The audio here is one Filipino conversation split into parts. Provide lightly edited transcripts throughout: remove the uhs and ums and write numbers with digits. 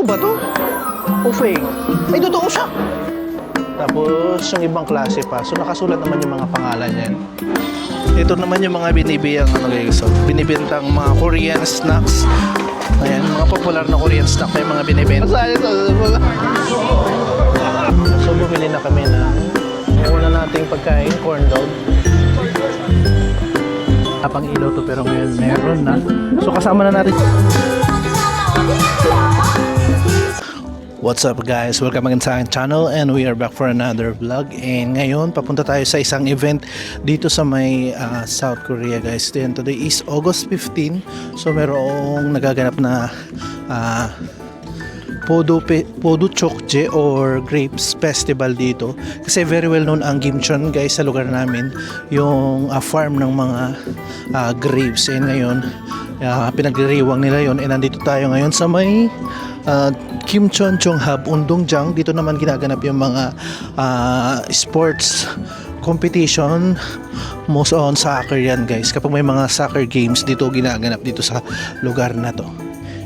ba to? O fake? Ay, totoo siya. Tapos, yung ibang klase pa. So, nakasulat naman yung mga pangalan yan. Ito naman yung mga binibiyang guys. So, binibintang mga Korean snacks. Ayan, mga popular na Korean snack na yung mga binibenta. So, bumili na kami ng una nating pagkain, corn dog. Pang ilaw to pero ngayon meron na. So, kasama na natin. What's up guys? Welcome again sa aking channel and we are back for another vlog. And ngayon, papunta tayo sa isang event dito sa may South Korea guys. Then today is August 15. So merong nagaganap na Podu Chokje or Grapes Festival dito. Kasi very well known ang Gimcheon guys sa lugar namin. Yung farm ng mga grapes. And ngayon, pinagdiriwang nila yon. And nandito tayo ngayon sa may Gimcheon Chonghab Undongjang. Dito naman ginaganap yung mga sports competition, most on soccer yan guys. Kapag may mga soccer games dito ginaganap dito sa lugar na to.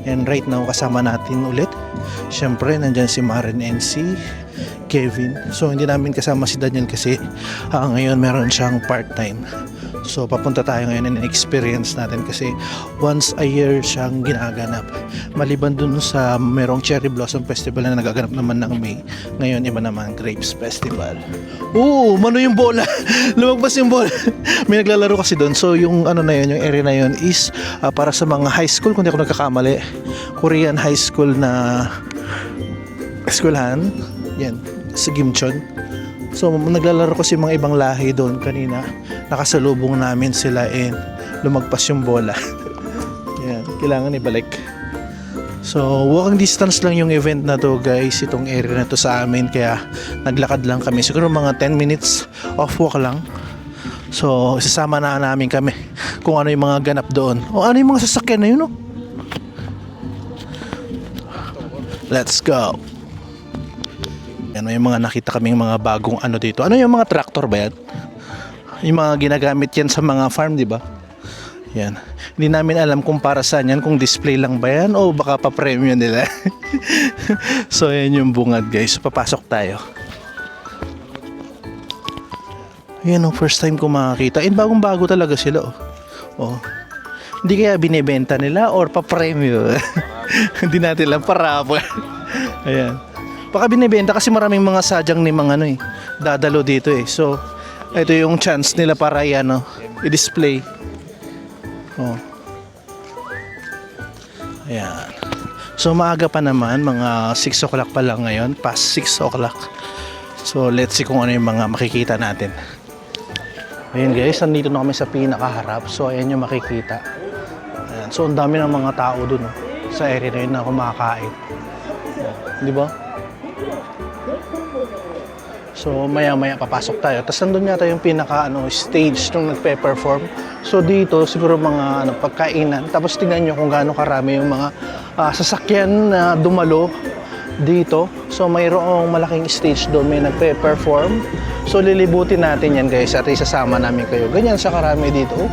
And right now kasama natin ulit, syempre nandyan si Maren and si Kevin. So hindi namin kasama si Daniel kasi ngayon meron siyang part-time. So papunta tayo ngayon and experience natin kasi once a year siyang ginaganap. Maliban dun sa merong Cherry Blossom Festival na nagaganap naman ng May. Ngayon iba naman Grapes Festival. Mano yung bola. Lumagpas yung bola. May naglalaro kasi doon. So yung ano na yun, yung area na yun is para sa mga high school, kung di ako nagkakamali. Korean high school na eskwelahan. Yan, sa Gimcheon. So naglalaro kasi mga ibang lahi doon kanina. Nakasalubong namin sila and lumagpas yung bola. Yan, kailangan ibalik. So walking distance lang yung event na to guys, itong area na to sa amin, kaya naglakad lang kami. Siguro mga 10 minutes off walk lang. So isasama na namin kami kung ano yung mga ganap doon. O ano yung mga sasakyan na yun, no? Let's go. Yan, may mga nakita kaming mga bagong ano dito. Ano yung mga tractor ba yan? Yung mga ginagamit yan sa mga farm, di ba? Yan. Hindi namin alam kung para saan yan, kung display lang ba yan o baka pa-premium nila. So yan yung bungad guys. So, papasok tayo. Yan o, first time ko makakita. And bagong-bago talaga sila oh. Hindi kaya binibenta nila or pa-premium? Hindi natin lang para. Ayan. Baka binibenta kasi maraming mga sadyang ni mga dadalo dito eh. So ito yung chance nila para i-display. Ayan. So maaga pa naman, mga 6 o'clock pa lang ngayon, past 6 o'clock. So let's see kung ano yung mga makikita natin. Ayan guys, nandito na kami sa pinakaharap. So ayan yung makikita. Ayan. So ang dami ng mga tao dun sa area na yun na kumakain. Di ba? So maya-maya papasok tayo. Tapos nandun yata yung pinaka stage nung nagpe-perform. So dito siguro mga pagkainan. Tapos tingnan nyo kung gaano karami yung mga sasakyan na dumalo dito. So mayroong malaking stage doon, may nagpe-perform. So lilibutin natin yan guys at isasama namin kayo. Ganyan siya karami dito.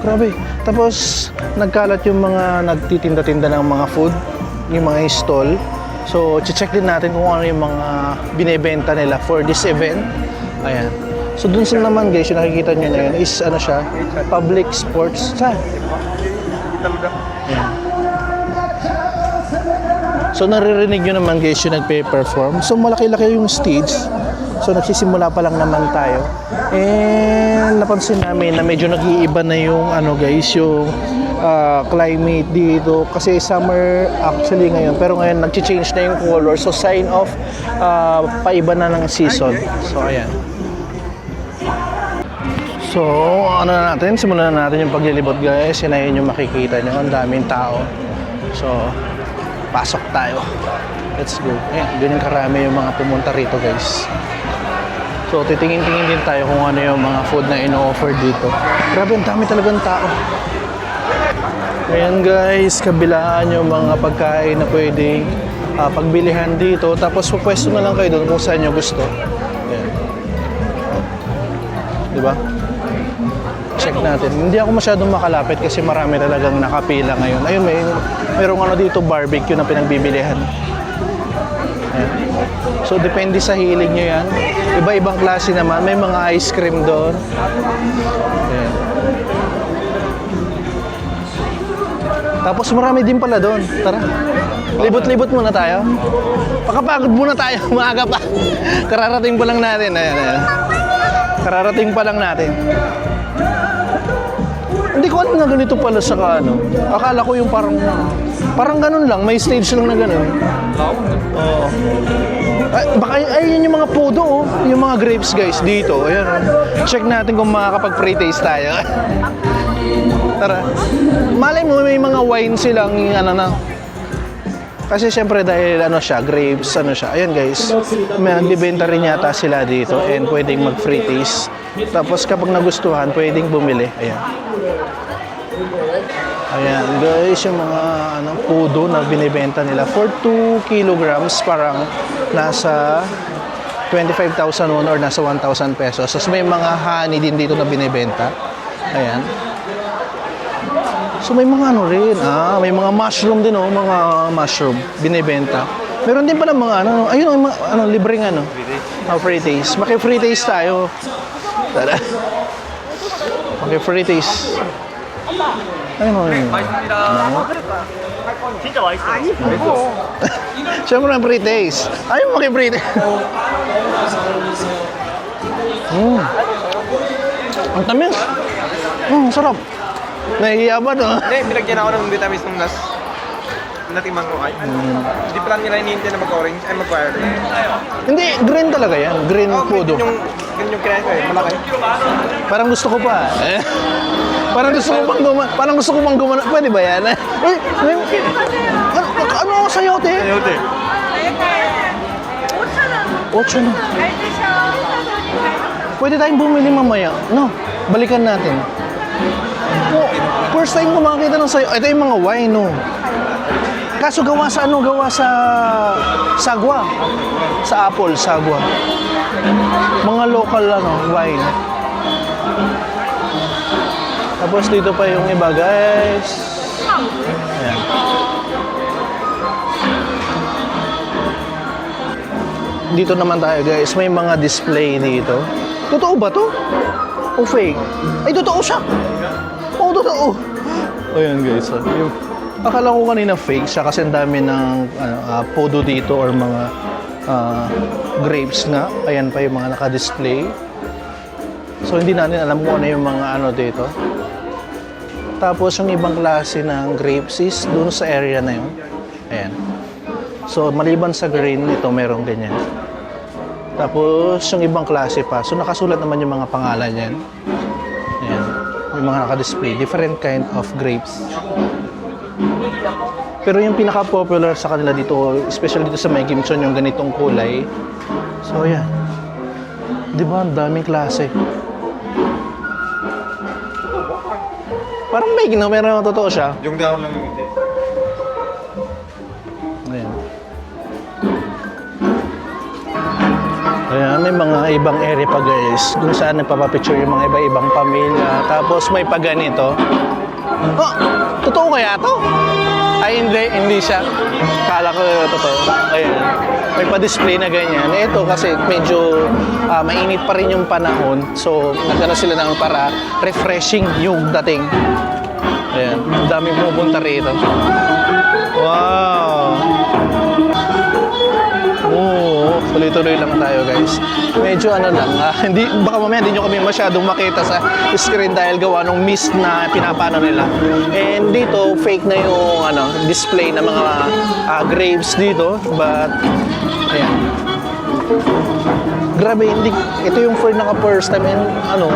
Grabe. Tapos nagkalat yung mga nagtitinda-tinda ng mga food, yung mga stall. So, check din natin kung ano yung mga binebenta nila for this event. Ayan. So, dun sa naman guys, yung nakikita nyo na yun is siya, public sports. Saan? Ayan. So, naririnig nyo naman guys yung nagpe-perform. So, malaki-laki yung stage. So, nagsisimula pa lang naman tayo. And napansin namin na medyo nag-iiba na yung guys, yung climate dito kasi summer actually ngayon, pero ngayon nag-change na yung color, so sign of paiba na ng season. So ayan. So ano na natin, simulan na natin yung paglilibot guys. Yan na yun yung makikita nyo, ang daming tao. So pasok tayo, let's go. Ayan, ganyan karami yung mga pumunta rito guys. So titingin-tingin din tayo kung ano yung mga food na ino-offer dito. Grabe, ang dami talagang tao. Ayan guys, kabilaan yung mga pagkain na pwedeng pagbilihan dito. Tapos pupwesto na lang kayo doon kung saan nyo gusto. Ayan. Diba? check natin. Hindi ako masyadong makalapit kasi marami talagang nakapila ngayon. Ayun, mayroong ano dito, barbecue na pinagbibilihan. Ayan. So, depende sa hilig nyo yan. Iba-ibang klase naman. May mga ice cream doon. Ayan. Tapos marami din pala doon. Tara. Libot-libot muna tayo. Pakapagod muna tayo. Maaga pa. Kararating pa lang natin. Ayan, ayan. Kararating pa lang natin. Hindi ko alam na ganito pala sa ano. Akala ko yung parang ganun lang. May stage lang na ganun. Oo. Baka ayun yung mga podo, oh. Yung mga grapes, guys, dito. Ayan, oh. Check natin kung makakapag-free taste tayo. Tara. Malay mo, may mga wine silang, ano na. Kasi syempre dahil ano siya, grapes, ano siya. Ayan, guys. May nagbibenta rin yata sila dito and pwedeng mag-free taste. Tapos kapag nagustuhan, pwedeng bumili. Ayan. Ayan, guys, yung mga pudo na binibenta nila for 2 kilograms, parang nasa 25,000 won or nasa 1,000 pesos. Tapos may mga honey din dito na binibenta. Ayan. So may mga ano rin, may mga mushroom din, oh, mga mushroom binibenta. Meron din pala mga ayun, libreng free taste. Maki-free taste tayo. Tara. Maki-free taste. Ayun, ayun. Siyempre ang free taste. Ayun, maki-free taste. Ang tamis. Sarap. Nahihiya ba, no? Hindi, binagyan ako ng vitamins nung natimang ko. Hindi pala nila hinihintay na mag-orange, ay mag-violet. Hindi, green talaga yan. Green pudo. Yun yung kinain ko eh, malaki. Parang gusto ko pa. Parang gusto ko pang gumana. Pwede ba yan? Ano ako sa'yo, te? Sayote. 8 na. Pwede tayong bumili mamaya. No, balikan natin. First time ko makakita ng sayo. Ito yung mga wine, no. Kaso gawa sa sagwa. Sa apple, sagwa. Mga local wine. Tapos dito pa yung iba, guys. Ayan. Dito naman tayo, guys. May mga display dito. Totoo ba to? O fake? Ay, totoo siya. Oo, totoo. Ayan, guys. Akala ko kanina fake siya kasi ang dami ng podo dito or mga grapes nga. Ayan pa yung mga naka-display. So, hindi natin alam kung ano yung mga dito. Tapos, yung ibang klase ng grapes is dun sa area na yun. Ayan. So, maliban sa green, ito merong ganyan. Tapos, yung ibang klase pa. So, nakasulat naman yung mga pangalan yan. Ayan. Yung mga naka-display. Different kind of grapes. Pero yung pinaka-popular sa kanila dito, especially dito sa Mae Kim Chon, yung ganitong kulay. So, ayan. Di ba? Ang daming klase. Parang may meron totoo siya. Yung daw lang yung hindi. Ayan. Ayan, may mga ibang area pa, guys, kung saan nagpapapicture yung mga iba-ibang pamilya. Tapos may pa ganito. Oh, totoo kaya to? Ay, hindi siya. Kala ko totoo. Ayan. May pa-display na ganyan. Ito kasi medyo mainit pa rin yung panahon. So, nagkano sila ng para refreshing yung dating. Ayan. Ang daming pupunta rito. Wow! Oo, tuloy-tuloy lang tayo, guys. Medyo lang, baka mamaya hindi nyo kami masyadong makita sa screen dahil gawa ng mist na pinapano nila. And dito, fake na yung display ng mga grapes dito. But, ayan. Grabe, ito yung first time and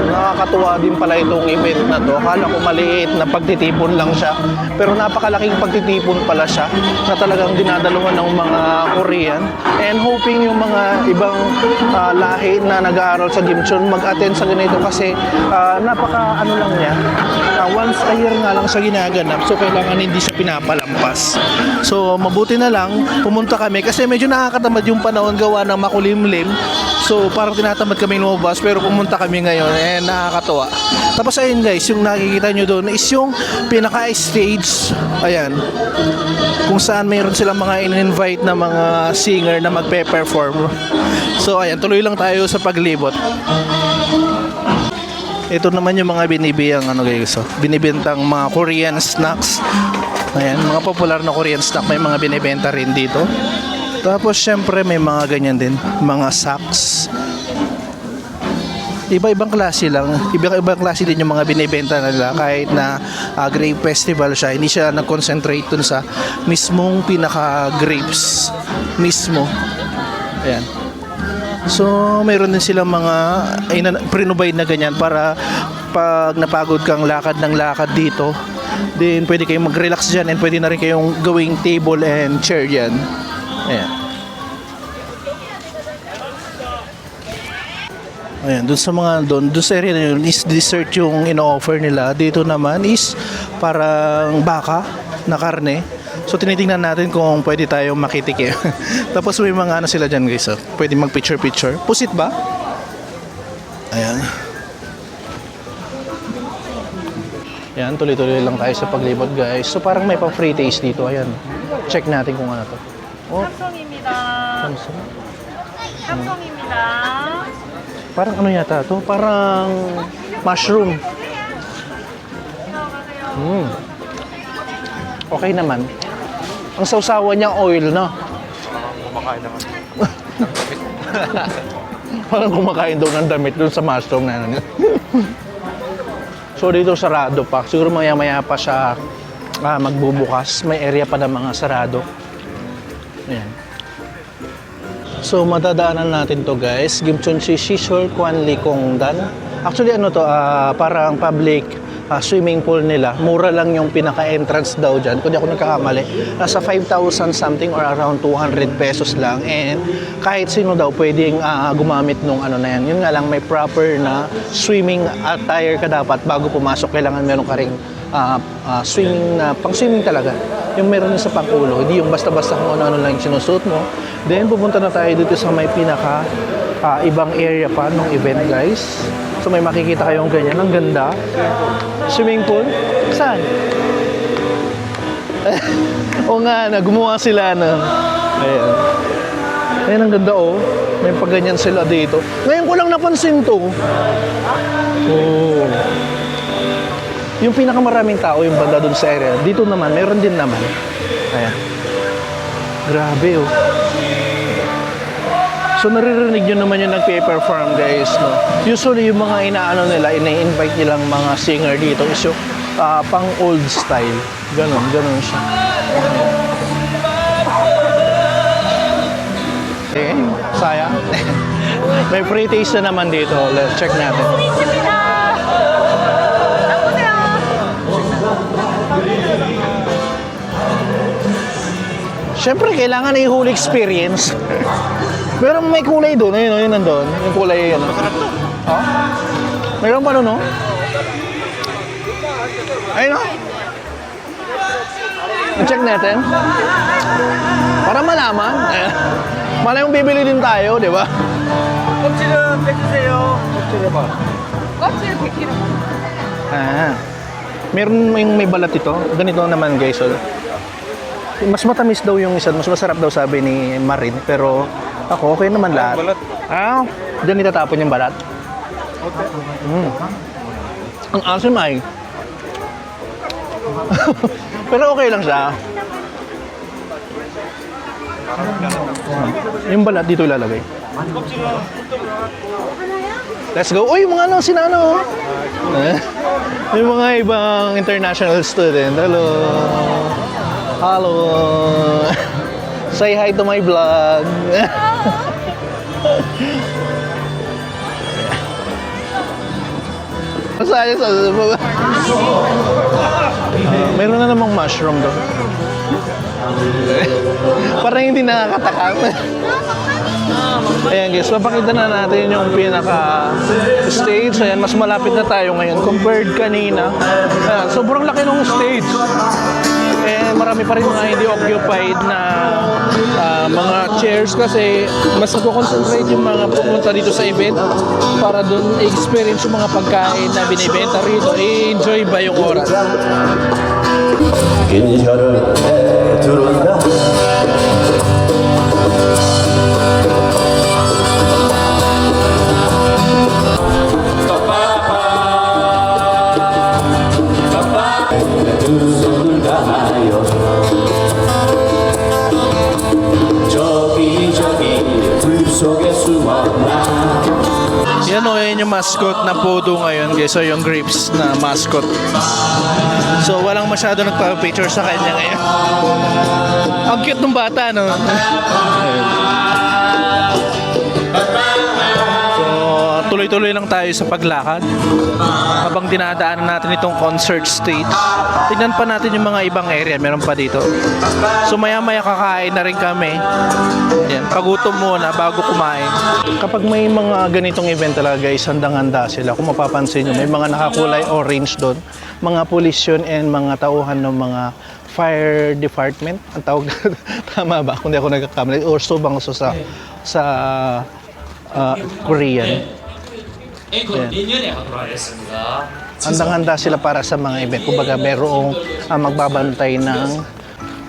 nakakatuwa din pala itong event na to. Akala ko maliit na pagtitipon lang siya. Pero napakalaking pagtitipon pala siya na talagang dinadaluhan ng mga Korean. And hoping yung mga ibang lahi na nag-aaral sa Gimchon mag-attend sa ganito kasi napaka lang niya. Once a year nga lang siya ginaganap. So kailangan hindi siya pinapalampas. So mabuti na lang pumunta kami kasi medyo nakakatamad yung panahon gawa ng makulimlim. So parang tinatamad kami lumabas pero pumunta kami ngayon and nakakatuwa. Tapos ayun guys, yung nakikita nyo doon is yung pinaka-stage. Ayan. Kung saan mayroon silang mga in-invite na mga singer na magpe-perform. So ayan, tuloy lang tayo sa paglibot. Ito naman yung mga binibiyang ano guys, binibentang mga Korean snacks. Ayan, mga popular na Korean snack may mga binibenta rin dito. Tapos syempre may mga ganyan din, mga socks. Iba-ibang klase lang, iba-ibang klase din yung mga binibenta nila kahit na grape festival siya. Hindi siya nag-concentrate dun sa mismong pinaka-grapes mismo. Ayan. So, mayroon din silang mga pre-provide na ganyan para pag napagod kang lakad ng lakad dito, then pwede kayong mag-relax dyan and pwede na rin kayong gawing table and chair dyan. Ayan. Ayan, dun sa mga dun sa area na yun is dessert yung ino-offer nila. Dito naman is parang baka na karne. So tinitingnan natin kung pwede tayong makitikim. Tapos may mga ano sila dyan guys. Pwede mag picture. Pusit ba? Ayan. Ayan, tuloy-tuloy lang tayo sa paglibot guys. So parang may pang free taste dito. Ayan. Check natin kung ano to. Oh, 삼성입니다. Samsung. 삼성입니다. Parang ano yata to? Parang mushroom. Okay naman. Ang sausawan niya oil, no? Kumakain naman. Parang kumakain daw ng damit doon sa mushroom na ano. So dito sarado pa. Siguro maya-maya pa siya magbubukas. May area pa ng mga sarado. Ayan. So madadaanan natin to guys. Gimchonsi Shishol Kwanli Kongdan. Actually ano to, parang public swimming pool nila. Mura lang yung pinaka-entrance daw dyan. Kung di ako nagkakamali, nasa 5,000 something or around 200 pesos lang. And kahit sino daw pwedeng gumamit nung ano na yan. Yun nga lang, may proper na swimming attire ka dapat bago pumasok. Kailangan meron ka ring swimming na pang-swimming talaga. Yung meron sa pang-ulo. Hindi yung basta-basta kung ano-ano lang yung sinusuot mo. Then pupunta na tayo dito sa may pinaka ibang area pa ng event guys. So may makikita kayong ganyan. Ang ganda. Swimming pool? Saan? O nga, gumawa sila na. Ayan. Ayan, ang ganda oh. May pagganyan sila dito. Ngayon ko lang napansin to. Oh. Yung pinakamaraming tao, yung banda dun sa area. Dito naman, meron din naman. Ayan. Grabe oh. So naririnig nyo naman yung nagpe-perform guys, no? Usually yung mga inaano nila, ina-invite nilang mga singer dito is yung pang old style. Ganon siya. Okay, sayang. May free taste na naman dito. Let's check natin. Siyempre, kailangan i-whole experience. Pero may kulay doon. Ayun, yun nandun. Yung kulay yun. Masarap to. Oh? Mayroon pa doon, no? Ayun, no? I-check natin. Para malaman. Malay mong bibili din tayo, di ba? 껍질은 빼주세요. 껍질에 봐. 껍질 100kg. Meron yung may balat ito. Ganito naman, guys. Oh. Mas matamis daw yung isa. Mas masarap daw sabi ni Marin. Pero ako, okay naman lahat. Balat. Diyan itatapon yung balat. Okay. Ang asim ay. Pero okay lang siya. Yung balat dito ilalagay. Let's go. Uy, mga ano, sinano. Yung mga ibang international student. Hello. Hello. Say hi to my vlog. Masaya sa meron na namang mushroom doon. Parang hindi nakakatakam. Ayan guys, papakita na natin yung pinaka-stage. Ayan, mas malapit na tayo ngayon compared kanina. Ayan, sobrang laki ng stage. And marami pa rin mga hindi occupied na mga chairs kasi mas nag-concentrate yung mga pumunta dito sa event para doon experience yung mga pagkain na binibenta rito. I-enjoy ba yung oras? 인혈을 들어온다 두 손을 다하여 저기 불 속에 숨었나 Yan o, yan yung mascot na Podo ngayon guys. So yung grapes na mascot. So walang masyado nagpa-picture sa kanya ngayon. Ang cute ng bata, no? Ayun. So tuloy-tuloy lang tayo sa paglakad habang dinadaanan natin itong concert stage. Tignan pa natin yung mga ibang area, meron pa dito. So maya-maya kakain na rin kami. Yan, pagutom muna bago kumain. Kapag may mga ganitong event talaga guys, handang-handa sila. Kung mapapansin nyo, may mga nakakulay orange doon. Mga police yun and mga tauhan ng mga fire department. Ang tawag tama ba? Kung di ako nagkakamali. Or subangso sa Korean. 내년에 하도록 하겠습니다. Handang-handa sila para sa mga event. Kumbaga, merong magbabantay ng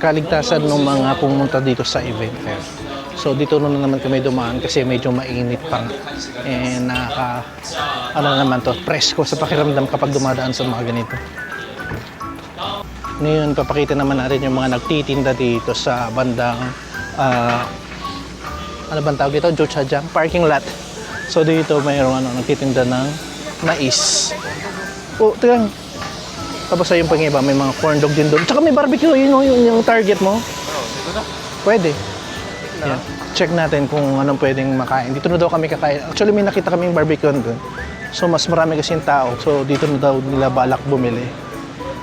kaligtasan ng mga pumunta dito sa event fair. So, dito na naman kami dumaan kasi medyo mainit pang. And naman to, presko sa pakiramdam kapag dumadaan sa mga ganito. Ngayon, papakita naman natin yung mga nagtitinda dito sa bandang, ano bang tawag dito? Jochajang parking lot. So dito mayroong nagtitinda ng mais. Oh, tingnan. Tapos ayun pang iba, may mga corn dog din doon. Tsaka may barbecue, yung target mo. Pwede. Yan. Check natin kung anong pwedeng makain. Dito na daw kami kakain. Actually may nakita kaming barbecue doon. So mas marami kasing tao. So dito na daw nila balak bumili.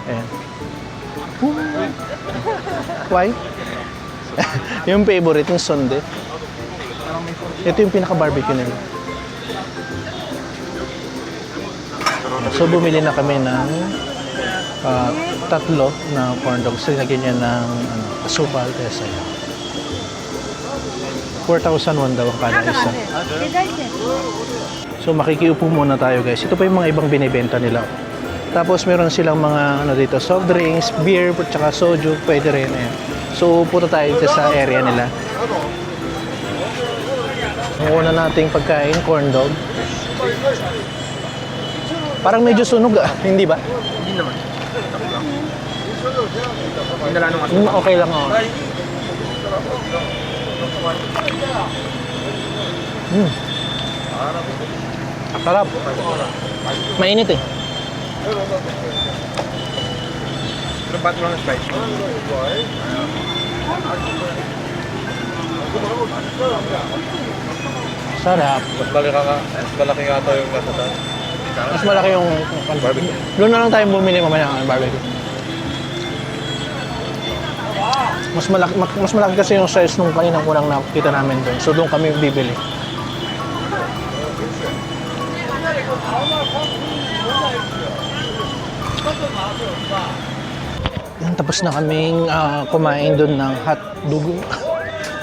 Ayan. Why? Yung favorite, yung sundae. Ito yung pinaka-barbecue nila. So bumili na kami ng tatlo na corn dogs. Sinagyan niya ng asukal. Kaya 4,001 daw ang kada isa. So makikiupo muna tayo guys. Ito pa yung mga ibang binibenta nila. Tapos meron silang mga dito, soft drinks, beer, tsaka soju. Pwede rin. Ayan. So punta tayo dito sa area nila. Ang una nating pagkain, corn dog. Parang medyo sunog hindi ba? Hindi naman. Hindi lang nung Okay lang oh. Sarap. Mainit eh. Pero ba't mo lang spice? Sarap. Mas malaki nga ito yung nasa taas. Mas malaki yung barbecue. Doon na lang tayo bumili mamaya ng barbecue. Mas malaki kasi yung size nung kaninang unang nakita namin doon. So doon kami bibili. Yan, tapos na kaming kumain doon ng hotdog.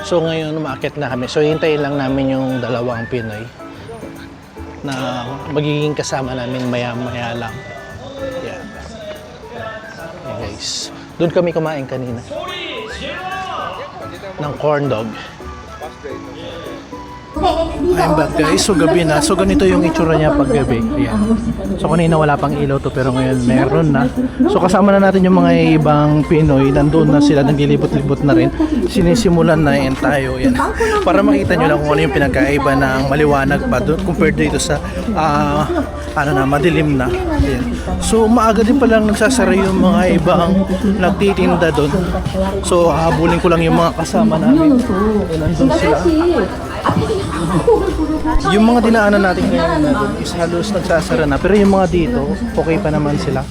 So ngayon umaakit na kami. So hintayin lang namin yung dalawang Pinoy na magiging kasama namin maya-maya lang. Yan. Yan guys. Doon kami kumain kanina. Ng corn dog. I'm back guys. So gabi na. So ganito yung itsura niya pag gabi. Ayan. So kanina wala pang ilaw to pero ngayon meron na. So kasama na natin yung mga ibang Pinoy. Nandoon na sila. Naglilibot-libot na rin. Sinisimulan na yan tayo. Yan. Para makita nyo lang kung ano yung pinagkaiba ng maliwanag pa doon compared dito sa madilim na. Ayan. So maaga din palang nagsasara yung mga ibang nagtitinda doon. So habulin ko lang yung mga kasama namin. Nandun sila. Yung mga dinaanan natin ngayon is halos nagsasara na. Pero yung mga dito, okay pa naman sila.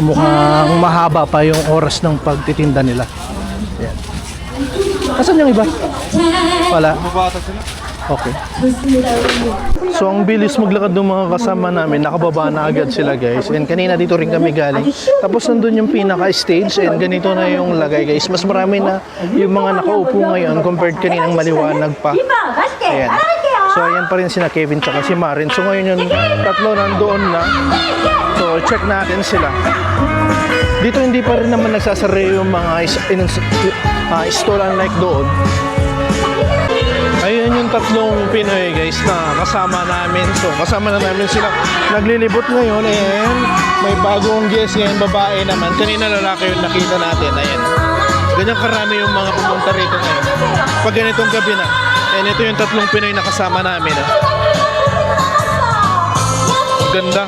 Mukhang mahaba pa yung oras ng pagtitinda nila. Ayan. Asan yung iba? Wala. Okay. So ang bilis maglakad ng mga kasama namin, nakababa na agad sila guys. And kanina dito rin kami galing. Tapos nandun yung pinaka-stage and ganito na yung lagay guys. Mas marami na yung mga nakaupo ngayon compared kaninang maliwanag pa. Ayan. So ayan pa rin sina Kevin tsaka si Marin. So ngayon yung tatlo nandoon na. So check natin sila. Dito hindi pa rin naman nagsasara yung mga stall unlike doon. Ayun yung tatlong Pinoy guys na kasama namin. So kasama na namin sila. Naglilibot ngayon and may bagong guest ngayon, babae naman. Kanina lalaki yung nakita natin. Ayan. Ganyan karami yung mga pumunta rito ngayon. Pag ganitong gabi na. And ito yung tatlong Pinoy na kasama namin. Ganda.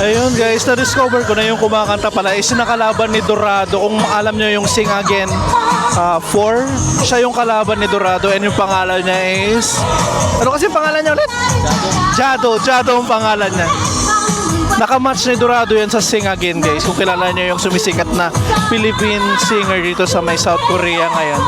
Ayun guys, na-discover ko na yung kumakanta pala is nakalaban ni Dorado. Kung alam nyo yung Sing Again 4, siya yung kalaban ni Dorado and yung pangalan niya is... Ano kasi pangalan niya ulit? Jado ang pangalan niya. Nakamatch ni Dorado yan sa Sing Again guys. Kung kilala niyo yung sumisikat na Philippine singer dito sa may South Korea ngayon.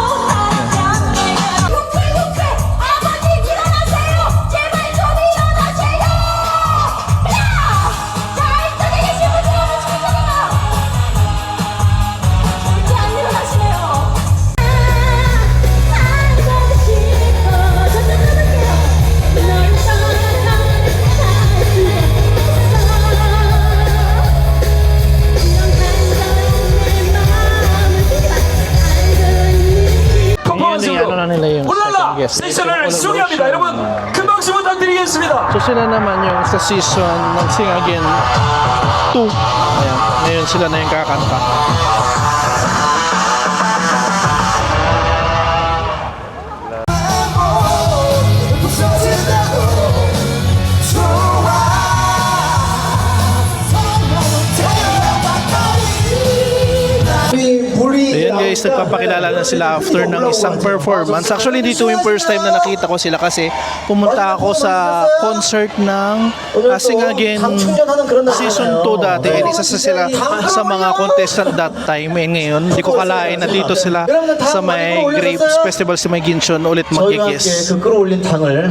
세션을 소개합니다. 여러분 큰 박수 부탁드리겠습니다. So sila naman yung sa season ng Sing Again 2. Ayan, ngayon sila na yung kakanta. Ayan guys, nagpapakilala na sila after ng isang performance. Actually, dito yung first time na nakita ko sila kasi pumunta ako sa concert ng Sing Again Season 2 dati. And isa sa sila sa mga contestant that time. And ngayon, hindi ko kalain na dito sila sa may Grapes Festival sa may Ginchon ulit mag-guest.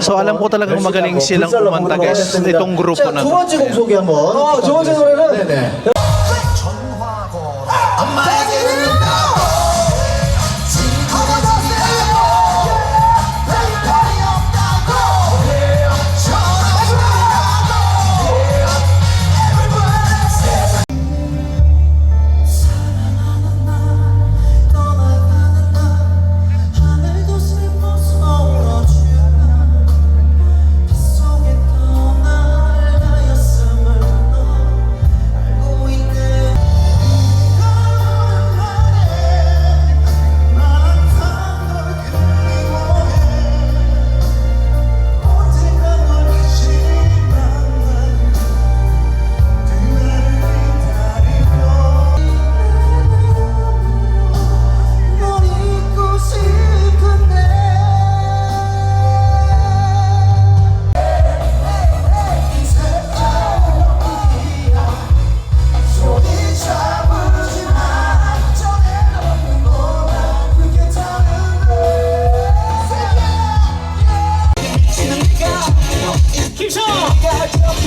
So alam ko talagang magaling silang kumanta guys, itong grupo na to. 두 번째 곡 소개 한번. 두 번째 노래는 네네.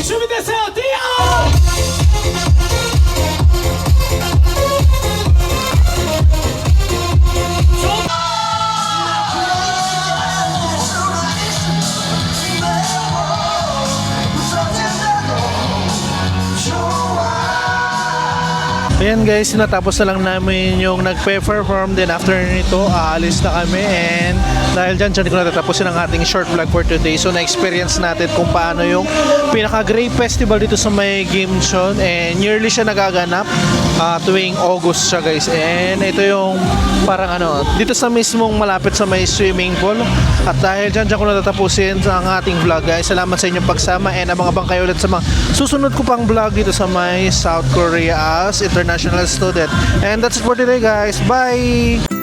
준비됐어요? 뛰어! Ayan guys, natapos na lang namin yung nagpe-perform. Then after nito, aalis na kami. And dahil dyan ko natatapusin ang ating short vlog for today. So na-experience natin kung paano yung pinaka-Grape Festival dito sa may Gimchon. And yearly siya nagaganap tuwing August siya guys. And ito yung parang dito sa mismong malapit sa may swimming pool. At dahil dyan ko natatapusin ang ating vlog guys. Salamat sa inyong pagsama and abang-abang kayo ulit sa mga susunod ko pang vlog dito sa may South Korea as international student. And that's it for today guys. Bye!